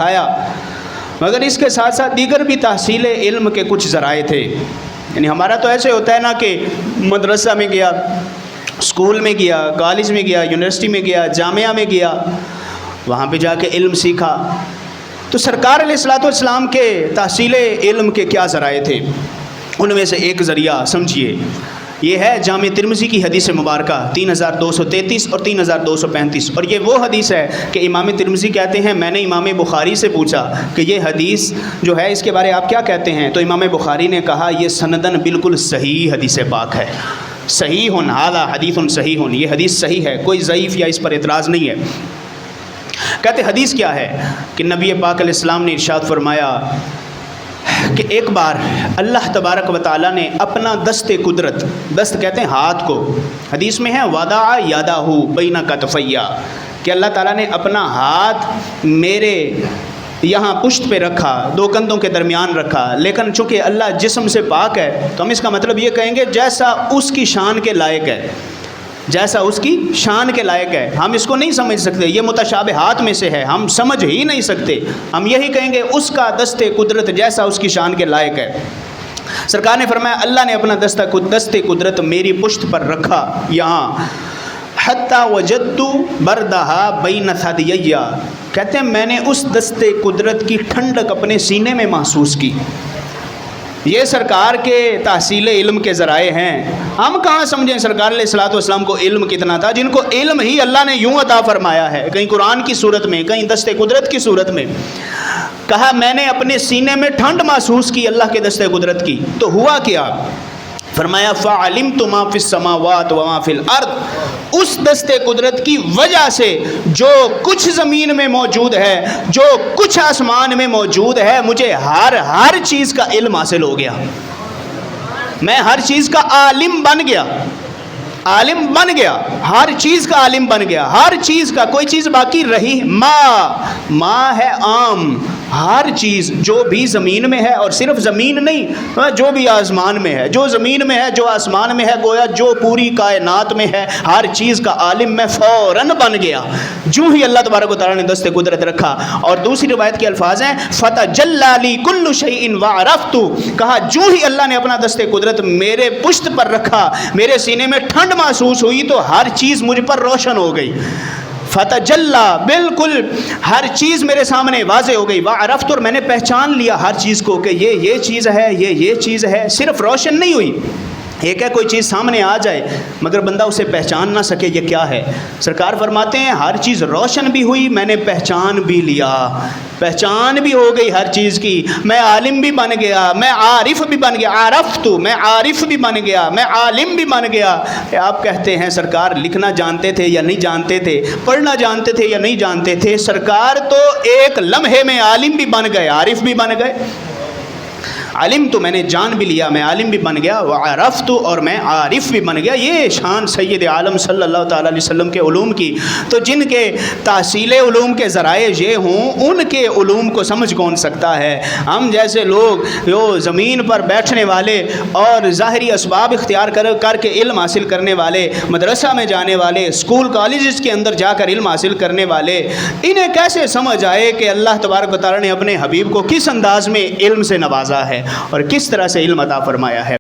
آیا، مگر اس کے ساتھ ساتھ دیگر بھی تحصیل علم کے کچھ ذرائع تھے۔ یعنی ہمارا تو ایسے ہوتا ہے نا کہ مدرسہ میں گیا، اسکول میں گیا، کالج میں گیا، یونیورسٹی میں گیا، جامعہ میں گیا، وہاں پہ جا کے علم سیکھا۔ تو سرکار علیہ الصلوۃ والسلام کے تحصیل علم کے کیا ذرائع تھے؟ ان میں سے ایک ذریعہ سمجھیے، یہ ہے جامع ترمذی کی حدیث مبارکہ 3233 اور 3235، اور یہ وہ حدیث ہے کہ امام ترمذی کہتے ہیں میں نے امام بخاری سے پوچھا کہ یہ حدیث جو ہے اس کے بارے آپ کیا کہتے ہیں، تو امام بخاری نے کہا یہ سندن بالکل صحیح حدیث پاک ہے، صحیح ھذا حدیث صحیح، یہ حدیث صحیح ہے، کوئی ضعیف یا اس پر اعتراض نہیں ہے۔ کہتے حدیث کیا ہے کہ نبی پاک علیہ السلام نے ارشاد فرمایا کہ ایک بار اللہ تبارک و تعالیٰ نے اپنا دست قدرت، دست کہتے ہیں ہاتھ کو، حدیث میں ہے وضع یدہ بین کتفی، کہ اللہ تعالیٰ نے اپنا ہاتھ میرے یہاں پشت پہ رکھا، دو کندھوں کے درمیان رکھا، لیکن چونکہ اللہ جسم سے پاک ہے تو ہم اس کا مطلب یہ کہیں گے جیسا اس کی شان کے لائق ہے، جیسا اس کی شان کے لائق ہے۔ ہم اس کو نہیں سمجھ سکتے، یہ متشابہات میں سے ہے، ہم سمجھ ہی نہیں سکتے، ہم یہی کہیں گے اس کا دست قدرت جیسا اس کی شان کے لائق ہے۔ سرکار نے فرمایا اللہ نے اپنا دست قدرت میری پشت پر رکھا یہاں، حتی وجدت بردہا بین ثدیی، کہتے ہیں میں نے اس دست قدرت کی ٹھنڈک اپنے سینے میں محسوس کی۔ یہ سرکار کے تحصیل علم کے ذرائع ہیں۔ ہم کہاں سمجھیں سرکار علیہ الصلوۃ والسلام کو علم کتنا تھا، جن کو علم ہی اللہ نے یوں عطا فرمایا ہے، کہیں قرآن کی صورت میں، کہیں دست قدرت کی صورت میں۔ کہا میں نے اپنے سینے میں ٹھنڈ محسوس کی اللہ کے دست قدرت کی، تو ہوا کیا؟ فرمایا فعلمت ما فی السماوات وما فی الارض، اس دست قدرت کی وجہ سے جو کچھ زمین میں موجود ہے، جو کچھ آسمان میں موجود ہے، مجھے ہر چیز کا علم حاصل ہو گیا، میں ہر چیز کا عالم بن گیا، عالم بن گیا، ہر چیز کا عالم بن گیا، ہر چیز کا، کوئی چیز باقی رہی؟ ماں ہے عام، ہر چیز جو بھی زمین میں ہے، اور صرف زمین نہیں، جو بھی آسمان میں ہے، جو زمین میں ہے، جو آسمان میں ہے، گویا جو پوری کائنات میں ہے، ہر چیز کا عالم میں فوراً بن گیا جو ہی اللہ تبارک و تعالیٰ نے دست قدرت رکھا۔ اور دوسری روایت کے الفاظ ہیں فتجلی لی کل شیء وعرفت، کہا جو ہی اللہ نے اپنا دست قدرت میرے پشت پر رکھا، میرے سینے میں ٹھنڈ محسوس ہوئی تو ہر چیز مجھ پر روشن ہو گئی، فتجلا، بالکل ہر چیز میرے سامنے واضح ہو گئی، وعرفت، اور میں نے پہچان لیا ہر چیز کو کہ یہ چیز ہے، یہ چیز ہے۔ صرف روشن نہیں ہوئی، ایک ہے کوئی چیز سامنے آ جائے مگر بندہ اسے پہچان نہ سکے یہ کیا ہے، سرکار فرماتے ہیں ہر چیز روشن بھی ہوئی، میں نے پہچان بھی لیا، پہچان بھی ہو گئی ہر چیز کی، میں عالم بھی بن گیا، میں عارف بھی بن گیا، عرفت، میں عارف بھی بن گیا، میں عالم بھی بن گیا۔ آپ کہتے ہیں سرکار لکھنا جانتے تھے یا نہیں جانتے تھے، پڑھنا جانتے تھے یا نہیں جانتے تھے؟ سرکار تو ایک لمحے میں عالم بھی بن گئے، عارف بھی بن گئے۔ علم تو میں نے جان بھی لیا، میں عالم بھی بن گیا، وعرفت، اور میں عارف بھی بن گیا۔ یہ شان سید عالم صلی اللہ تعالیٰ علیہ وسلم کے علوم کی۔ تو جن کے تحصیل علوم کے ذرائع یہ ہوں، ان کے علوم کو سمجھ کون سکتا ہے؟ ہم جیسے لوگ جو زمین پر بیٹھنے والے اور ظاہری اسباب اختیار کر کے علم حاصل کرنے والے، مدرسہ میں جانے والے، اسکول کالجز کے اندر جا کر علم حاصل کرنے والے، انہیں کیسے سمجھ آئے کہ اللہ تبارک و تعالیٰ نے اپنے حبیب کو کس انداز میں علم سے نوازا ہے اور کس طرح سے علم عطا فرمایا ہے؟